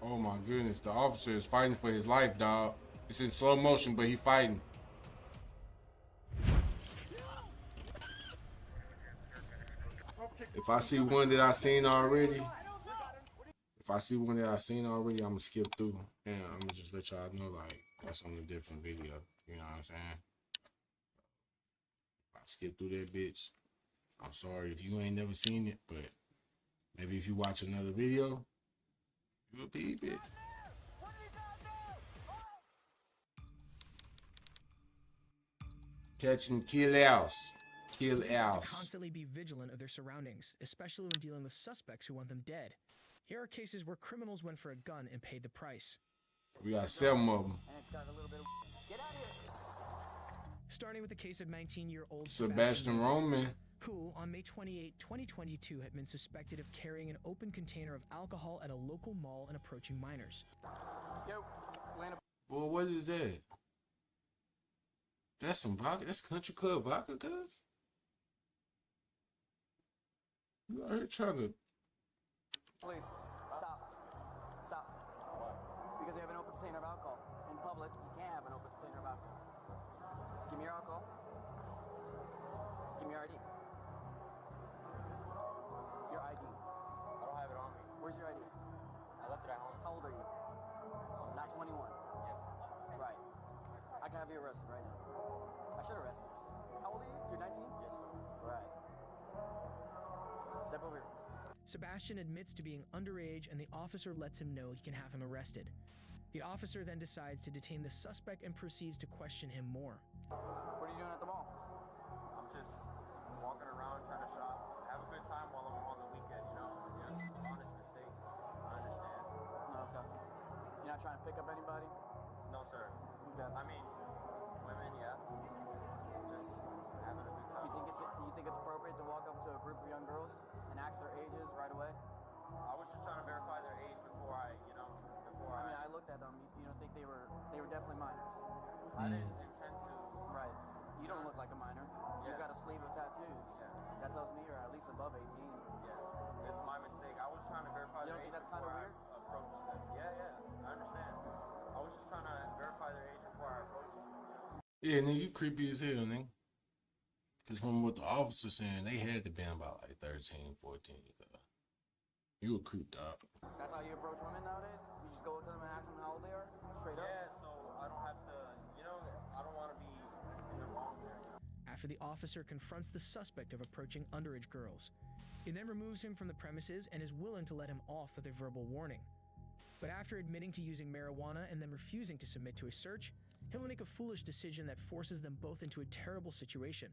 Oh my goodness, the officer is fighting for his life, dog. It's in slow motion, but he fighting. If I see one that I seen already, I'm gonna skip through and I'm gonna just let y'all know like that's on a different video. You know what I'm saying? If I skip through that bitch, I'm sorry if you ain't never seen it, but maybe if you watch another video, you'll peep it. Catch and kill else. Kill else. Constantly be vigilant of their surroundings, especially when dealing with suspects who want them dead. Here are cases where criminals went for a gun and paid the price. We got 7 of them. Starting with the case of 19-year-old Sebastian Roman, who, on May 28, 2022, had been suspected of carrying an open container of alcohol at a local mall and approaching minors. Boy, what is that? That's some vodka. That's country club vodka, cuz? You out here trying to... Please, stop. Stop. Because you have an open container of alcohol. In public, you can't have an open container of alcohol. Give me your alcohol. Give me your ID. Your ID. I don't have it on me. Where's your ID? I left it at home. How old are you? Not 21. Yeah. Right. I can have you arrested right now. I should arrest you. How old are you? You're 19? Yes, sir. Right. Step over here. Sebastian admits to being underage, and the officer lets him know he can have him arrested. The officer then decides to detain the suspect and proceeds to question him more. What are you doing at the mall? I'm just walking around trying to shop, have a good time while I'm on the weekend, you know? Just honest mistake. I understand. Okay. You're not trying to pick up anybody? No, sir. Okay. I mean, women, yeah. Just having a good time. You think it's appropriate to walk up to a group of young girls and ask their ages right away? I was just trying to verify their age before I, you know, I mean, I looked at them. You don't think they were definitely minors? I didn't intend to. Right. You don't look like a minor. You've got a sleeve of tattoos. Yeah. That tells me you're at least above 18. Yeah. It's my mistake. I was trying to verify You their don't age think that's kind of before weird? I approached them. Yeah. I understand. I was just trying to verify their age before I approached them, you know? Yeah, nigga, you creepy as hell, nigga. Because from what the officer saying, they had to be about like 13, 14. You a creep, dog. That's how you approach women nowadays? You just go up to them and ask them how old they are? Straight up? Yeah, so I don't have to, you know, I don't want to be in the wrong there. After the officer confronts the suspect of approaching underage girls, he then removes him from the premises and is willing to let him off with a verbal warning. But after admitting to using marijuana and then refusing to submit to a search, he'll make a foolish decision that forces them both into a terrible situation.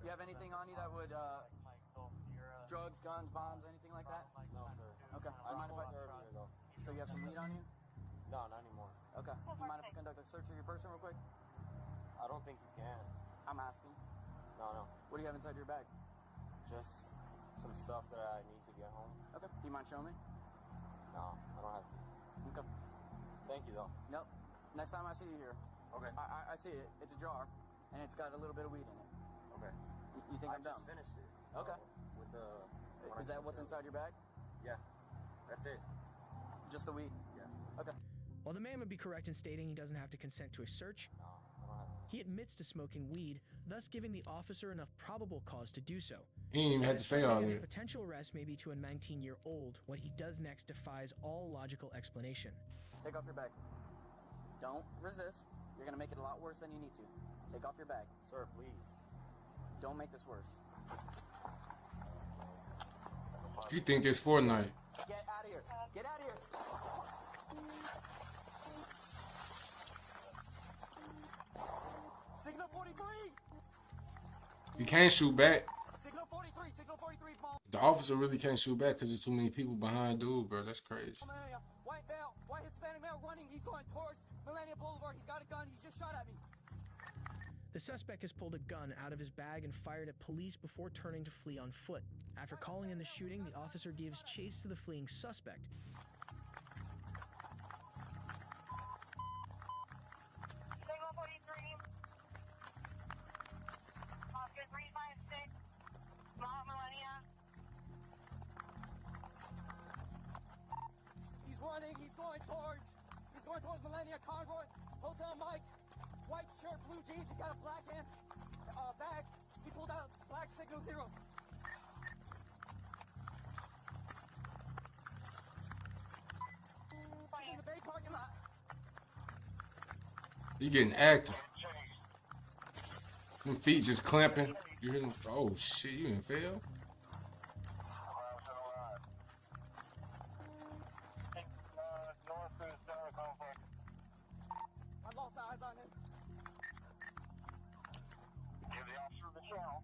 You have anything on you that would, drugs, guns, bombs, anything like that? No, sir. Okay. I smoked earlier, though. So you have some weed on you? No, not anymore. Okay. You mind if I conduct a search of your person real quick? I don't think you can. I'm asking. No. What do you have inside your bag? Just some stuff that I need to get home. Okay. Do you mind showing me? No, I don't have to. Okay. Thank you, though. Nope. Next time I see you here, Okay. I see it. It's a jar, and it's got a little bit of weed in it. Okay. You think I I'm just dumb? finished it. Okay. With the... Is that what's inside your bag? Yeah. That's it. Just the weed? Yeah. Okay. While the man would be correct in stating he doesn't have to consent to a search, No, I don't have to. he admits to smoking weed, thus giving the officer enough probable cause to do so. He ain't even had to say all As a that. potential arrest may be to a 19-year-old, what he does next defies all logical explanation. Take off your bag. Don't resist. You're gonna make it a lot worse than you need to. Take off your bag. Sir, please. Don't make this worse. You think this Fortnite? Get out of here. Get out of here. Signal 43. You can't shoot back. Signal 43. Signal 43. The officer really can't shoot back because there's too many people behind dude, bro. That's crazy. White male. White Hispanic male running. He's going towards Millennium Boulevard. He's got a gun. He's just shot at me. The suspect has pulled a gun out of his bag and fired at police before turning to flee on foot. After calling in the shooting, the officer gives chase to the fleeing suspect. Signal 43. Oscar 356. Mount Millennia. He's running. He's going towards Going towards Millennia Convoy. Hotel Mike. White shirt, blue jeans. He got a black hand bag. He pulled out black signal 0. He's in the Bay parking lot. You getting active. Them feet just clamping. You hear them? Oh shit, you didn't fail? I lost eyes on him. Give the officer the channel.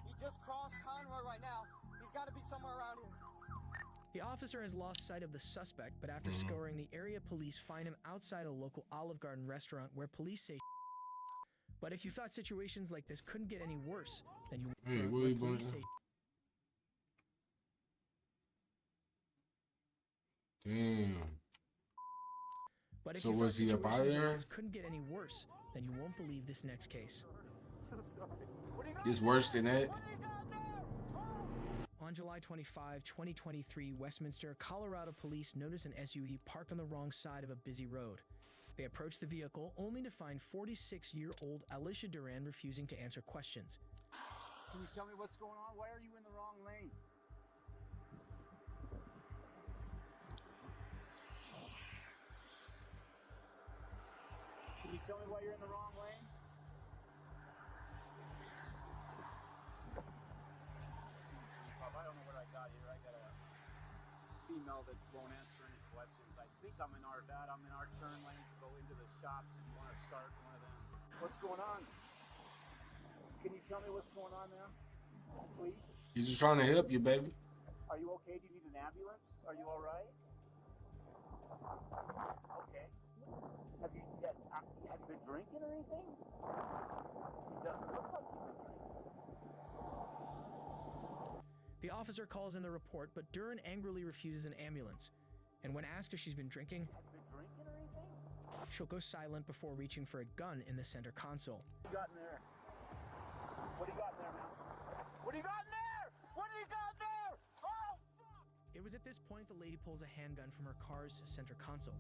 He just crossed Conroy right now. He's got to be somewhere around here. The officer has lost sight of the suspect, but after scouring the area, police find him outside a local Olive Garden restaurant where police say. But if you thought situations like this couldn't get any worse, then you Hey, what are you going police to? say. Damn. But if So you was thought he up out situations like there? this couldn't get any worse, then you won't believe this next case. So sorry. What do you got? It's worse than that. What do you got there? Oh! On July 25, 2023, Westminster, Colorado police notice an SUV parked on the wrong side of a busy road. They approach the vehicle only to find 46-year-old Alicia Duran refusing to answer questions. Can you tell me what's going on? Why are you in the wrong lane? Can you tell me why you're in the wrong lane? I don't know what I got here. I got a female that won't answer any questions. I think I'm in our turn lane to go into the shops and you want to start one of them. What's going on? Can you tell me what's going on, ma'am? Please? He's just trying to help you, baby. Are you okay? Do you need an ambulance? Are you all right? Okay. Have you been drinking or anything? It doesn't look like you've been drinking. The officer calls in the report, but Duran angrily refuses an ambulance. And when asked if she's been drinking, Have you been drinking or anything? she'll go silent before reaching for a gun in the center console. What do you got in there? What do you got in there, ma'am? What do you got in there? What do you got there? Oh, fuck! It was at this point the lady pulls a handgun from her car's center console.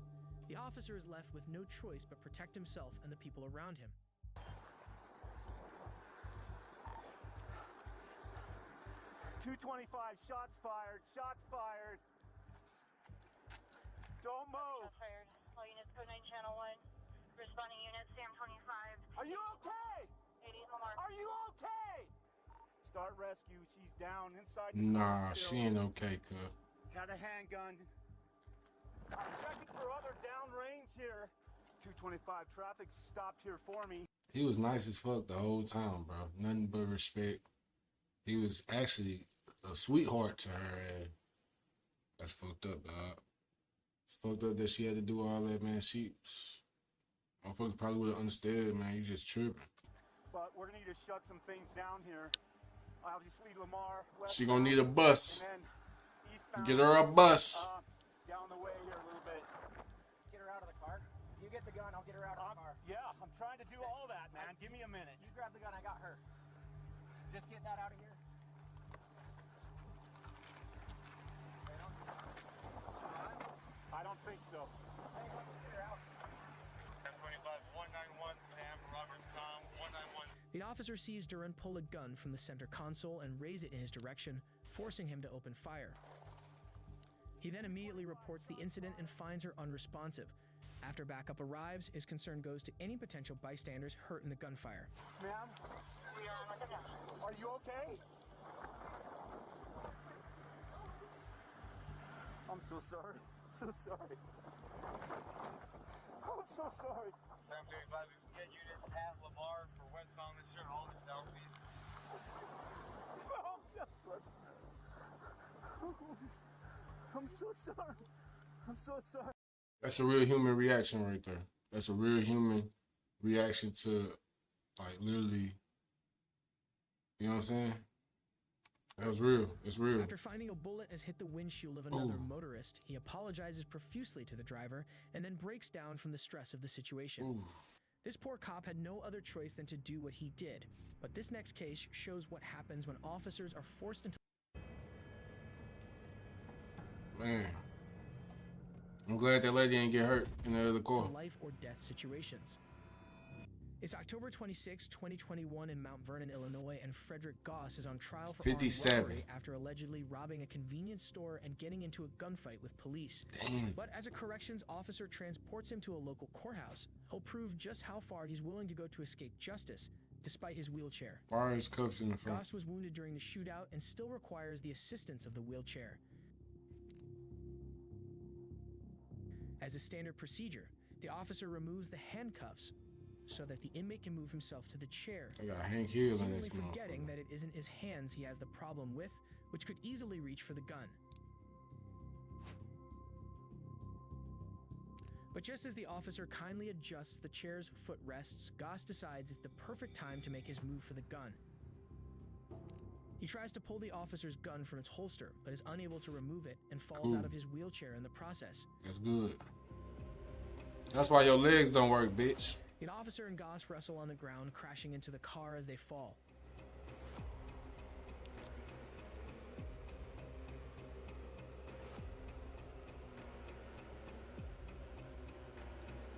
The officer is left with no choice but protect himself and the people around him. .225, shots fired, shots fired. Don't move. Shots fired. All units, code 9 channel 1. Responding units, Sam 25. Are you okay? 88 Lamar. Are you okay? Start rescue. She's down inside the Nah, car she still. ain't okay, cuz. Had a handgun. I'm checking for other downrange here. 225 traffic stopped here for me. He was nice as fuck the whole time, bro. Nothing but respect. He was actually a sweetheart to her. And that's fucked up, dog. It's fucked up that she had to do all that, man. Motherfuckers probably would have understood, man. You just tripping. But we're gonna need to shut some things down here. Obviously, Lamar. She gonna westbound, need a bus. and then eastbound, Get her a bus. down the way here a little bit. Let's get her out of the car. You get the gun, I'll get her out of the car. Yeah, I'm trying to do all that, man. Give me a minute. You grab the gun, I got her. Just get that out of here. I don't think so. Hey, let me get her out. 1025 191 Sam Robert Tom 191. The officer sees Duran pull a gun from the center console and raise it in his direction, forcing him to open fire. He then immediately reports the incident and finds her unresponsive. After backup arrives, his concern goes to any potential bystanders hurt in the gunfire. Ma'am, We are on with the gun. are you okay? I'm so sorry. I'm so sorry. I'm so sorry. Sam 35, we can get units at Lamar for westbound Mr. All the southeast. I'm so sorry. I'm so sorry. That's a real human reaction right there. That's a real human reaction to, like, literally, you know what I'm saying? That was real. It's real. After finding a bullet has hit the windshield of another Ooh. motorist, he apologizes profusely to the driver and then breaks down from the stress of the situation. Ooh. This poor cop had no other choice than to do what he did. But this next case shows what happens when officers are forced into... Man. I'm glad that lady didn't get hurt in the other to car. life or death situations. It's October 26, 2021 in Mount Vernon, Illinois, and Frederick Goss is on trial for armed 57. robbery after allegedly robbing a convenience store and getting into a gunfight with police. Damn. But as a corrections officer transports him to a local courthouse, he'll prove just how far he's willing to go to escape justice, despite his wheelchair. Why are his cuffs in the front? Goss was wounded during the shootout and still requires the assistance of the wheelchair. As a standard procedure, the officer removes the handcuffs so that the inmate can move himself to the chair, I got Hank Hill in seemingly this forgetting motherfucker. that it isn't his hands he has the problem with, which could easily reach for the gun. But just as the officer kindly adjusts the chair's footrests, Goss decides it's the perfect time to make his move for the gun. He tries to pull the officer's gun from its holster, but is unable to remove it and falls out of his wheelchair in the process. That's good. That's why your legs don't work, bitch. The officer and Goss wrestle on the ground, crashing into the car as they fall.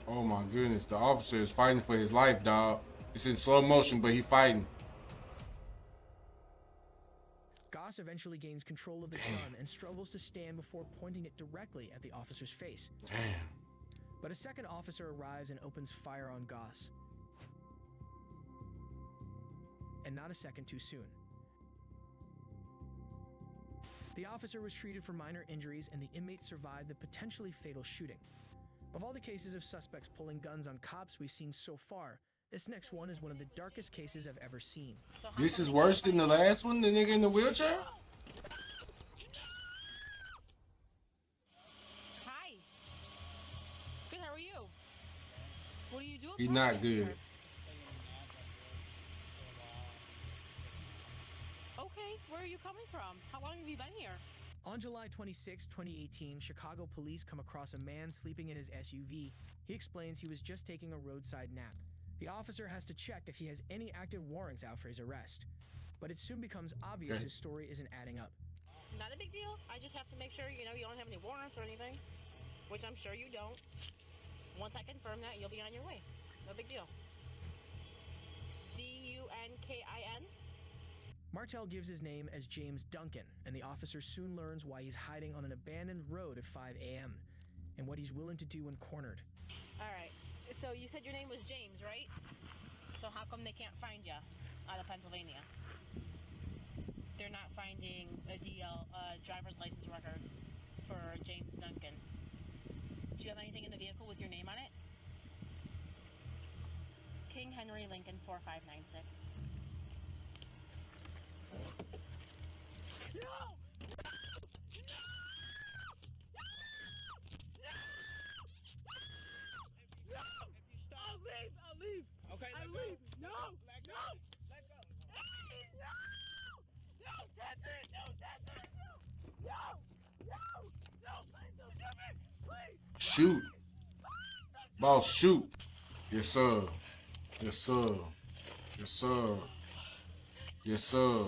Oh my goodness, the officer is fighting for his life, dog. It's in slow motion, but he fighting. Goss eventually gains control of the gun and struggles to stand before pointing it directly at the officer's face. Damn. But a second officer arrives and opens fire on Goss. And not a second too soon. The officer was treated for minor injuries and the inmate survived the potentially fatal shooting. Of all the cases of suspects pulling guns on cops we've seen so far, this next one is one of the darkest cases I've ever seen. This is worse than the last one, the nigga in the wheelchair? Hi. Good, how are you? What do you do? He's not good. Okay, where are you coming from? How long have you been here? On July 26, 2018, Chicago police come across a man sleeping in his SUV. He explains he was just taking a roadside nap. The officer has to check if he has any active warrants out for his arrest. But it soon becomes obvious his story isn't adding up. Not a big deal. I just have to make sure, you don't have any warrants or anything. Which I'm sure you don't. Once I confirm that, you'll be on your way. No big deal. Dunkin? Martel gives his name as James Duncan, and the officer soon learns why he's hiding on an abandoned road at 5 a.m. and what he's willing to do when cornered. Alright, so you said your name was James, right? So how come they can't find you out of Pennsylvania? They're not finding a driver's license record for James Duncan. Do you have anything in the vehicle with your name on it? King Henry Lincoln 4596. No! I'll leave. Okay, I'll leave. No! Let go. Let go. Hey, no! No, Desmond! No, Desmond! No! No! No! Please don't do me! Please! Shoot. Boss, shoot. Yes, sir. Yes, sir. Yes, sir. Yes, sir.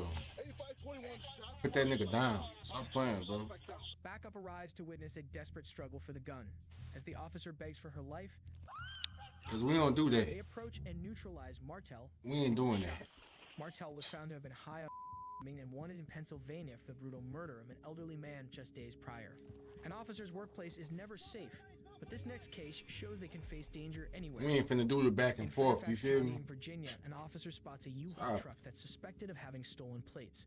Put that nigga down. Stop playing, bro. Backup arrives to witness a desperate struggle for the gun. As the officer begs for her life, Because we don't do they that. approach and neutralize Martel. We ain't doing that. Martel was found to have been high on and wanted in Pennsylvania for the brutal murder of an elderly man just days prior. An officer's workplace is never safe, but this next case shows they can face danger anywhere. We ain't finna do the back and forth, you Fairfax feel County me? in Virginia, an officer spots a U-Haul Stop. truck that's suspected of having stolen plates.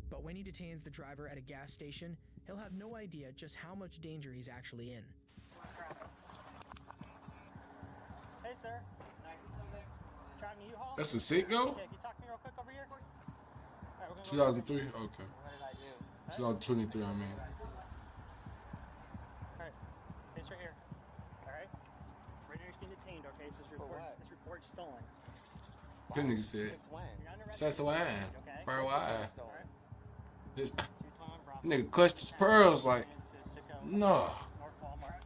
But when he detains the driver at a gas station, he'll have no idea just how much danger he's actually in. Hey, sir. Driving a U-Haul? That's a Citgo? Yeah, can you talk to me real quick over here? Alright, we're gonna go 2003? Okay. What did I do? 2023, I mean. Alright, it's right here. Alright? Right here, you're detained, okay? This report stolen. That nigga said, Since when? You're under "That's why." okay? For why? Stolen. This Two-ton Bravo. nigga clutched his pearls like, To Sicko, no. North Walmart.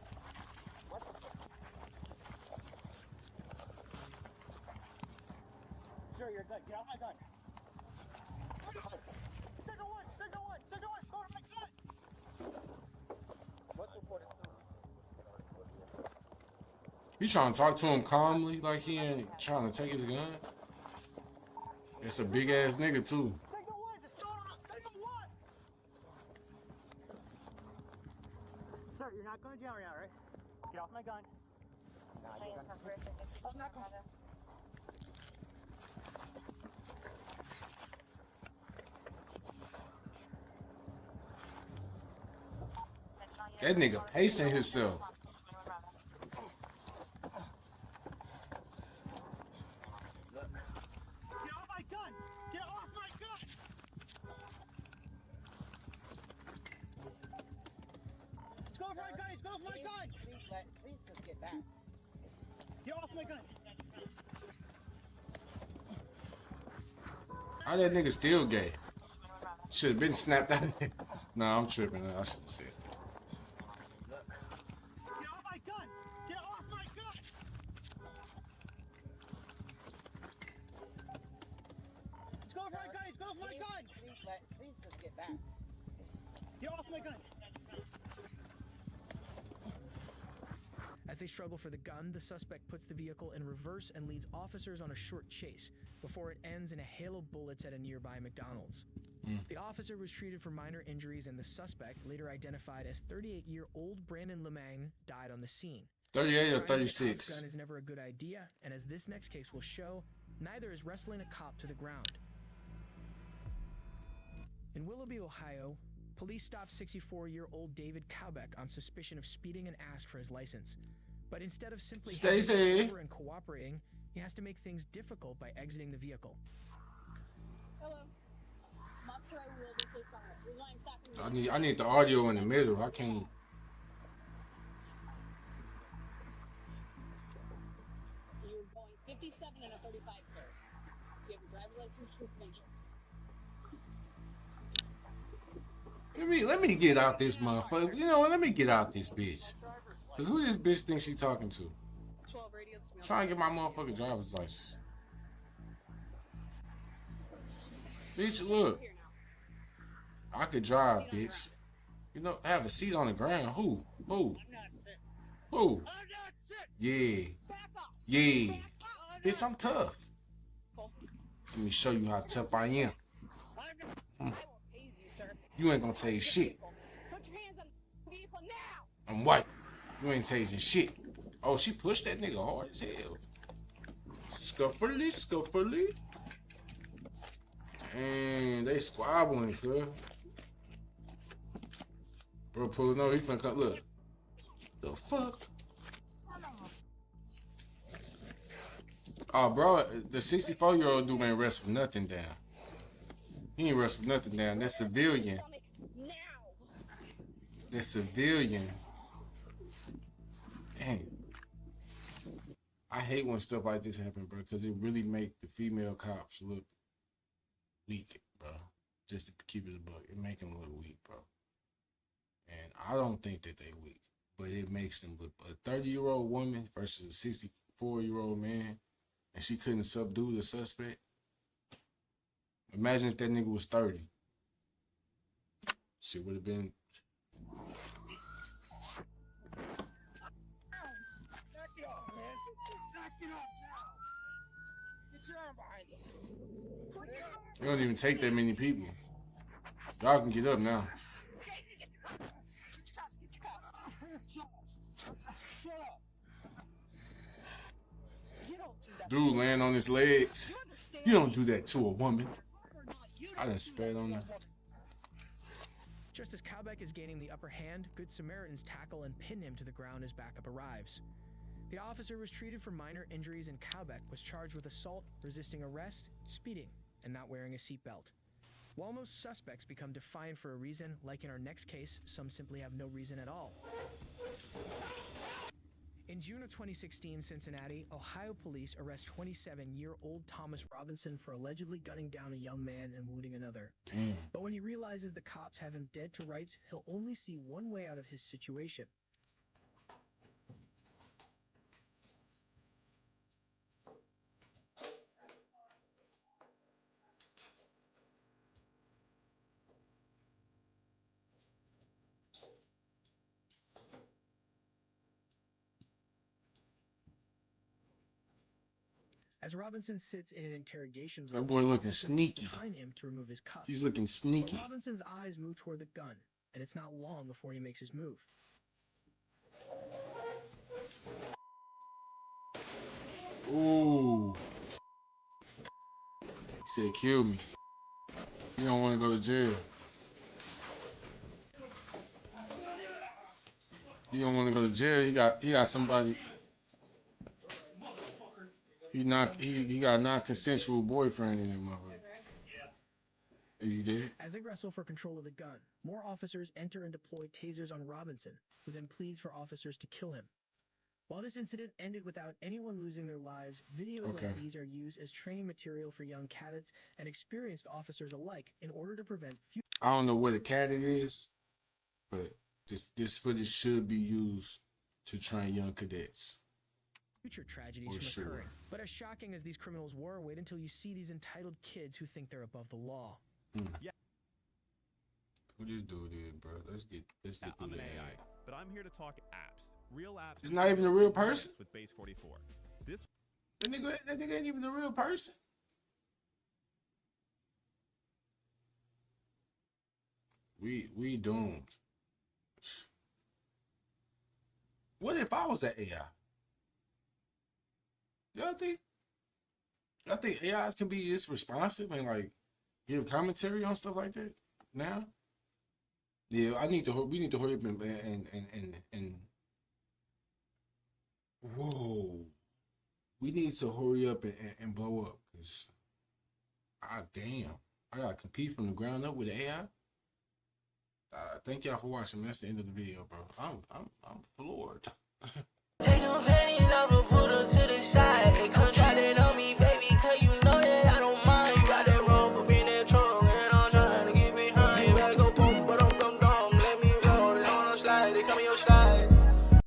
Sure, you're good. Get off my gun. Signal one! Signal one! Signal one! Go to my gun! What's the report is stolen? You trying to talk to him calmly, like he ain't trying to take his gun? It's a big ass nigga too. Signal 1, just going off. Signal 1. Sir, you're not going to jail right now, right? Get off my gun. That nigga pacing himself. Get off my gun! Get off my gun! He's going for my gun! He's going for my gun! Please just get back. Get off my gun! How that nigga still gay? Should have been snapped out. Nah, I'm tripping. I should have said that. Get off my gun! Get off my gun! He's going for my gun! He's going for my gun! Please just get back. Get off my gun! As they struggle for the gun, the suspect puts the vehicle in reverse and leads officers on a short chase before it ends in a hail of bullets at a nearby McDonald's. The officer was treated for minor injuries, and the suspect, later identified as 38-year-old Brandon Lemang, died on the scene. 38 or Trying to get a cop's 36. gun is never a good idea, and as this next case will show, neither is wrestling a cop to the ground. In Willoughby, Ohio, police stopped 64-year-old David Cowbeck on suspicion of speeding and asked for his license. But instead of simply Stacey. handing it over and cooperating, he has to make things difficult by exiting the vehicle. Hello. Monster, I will be placed on it. We're going stopping. I need the audio in the middle. I can't. You're going 57 and a 35, sir. You have your driver's license with insurance. Let me get out this motherfucker. You know what? Let me get out this bitch. Cause who this bitch thinks she talking to? 12 radio. Trying to get my motherfucking driver's license. Bitch, look. I could drive, bitch. You know, have a seat on the ground. Who? Who? Yeah. Yeah. Bitch, I'm tough. Let me show you how tough I am. You ain't gonna tase shit. Put your hands on the vehicle now! I'm white. You ain't tasing shit. Oh, she pushed that nigga hard as hell. Scuffly, scuffly. Dang, they squabbling, cuz. Bro, pulling over, he finna come. Look. The fuck? Oh, bro, the 64-year-old dude ain't wrestled nothing down. He ain't wrestled nothing down. That civilian. That civilian. Dang. I hate when stuff like this happen, bro, because it really make the female cops look weak, bro. Just to keep it a buck. It make them look weak, bro. And I don't think that they weak, but it makes them look. A 30-year-old woman versus a 64-year-old man, and she couldn't subdue the suspect. Imagine if that nigga was 30. Shit would have been. Knock it off, man! Knock it off now! Get your arm behind you! It don't even take that many people. Y'all can get up now. Dude laying on his legs. You don't do that to a woman. I done spat on her. Just as Cowbeck is gaining the upper hand, Good Samaritans tackle and pin him to the ground as backup arrives. The officer was treated for minor injuries, and Cowbeck was charged with assault, resisting arrest, speeding, and not wearing a seatbelt. While most suspects become defined for a reason, like in our next case, some simply have no reason at all. In June of 2016, Cincinnati, Ohio police arrest 27-year-old Thomas Robinson for allegedly gunning down a young man and wounding another. But when he realizes the cops have him dead to rights, he'll only see one way out of his situation. As Robinson sits in an interrogation That room, boy looking officers sneaky. assign him to remove his cuffs. He's looking But sneaky. Robinson's eyes move toward the gun, and it's not long before he makes his move. Ooh. He said, kill me. He don't want to go to jail. He don't want to go to jail. He got somebody. He got a non-consensual boyfriend in that motherfucker. Is he dead? As they wrestle for control of the gun, more officers enter and deploy tasers on Robinson, who then pleads for officers to kill him. While this incident ended without anyone losing their lives, videos like these are used as training material for young cadets and experienced officers alike in order to prevent future. I don't know what a cadet is, but this footage should be used to train young cadets. Future tragedies from occurring. But as shocking as these criminals were, wait until you see these entitled kids who think they're above the law. Yeah. Who this dude is, bro? Let's get I'm through an that. AI, but I'm here to talk apps. Real apps. It's not even a real person? With Base 44. This That nigga ain't even a real person. We doomed. What if I was an AI? Y'all think AIs can be this responsive and like give commentary on stuff like that now? Yeah, we need to hurry up and whoa. We need to hurry up and blow up, because damn, I gotta compete from the ground up with AI. Thank y'all for watching. That's the end of the video, bro. I'm floored. Take them panties off and put her to the side.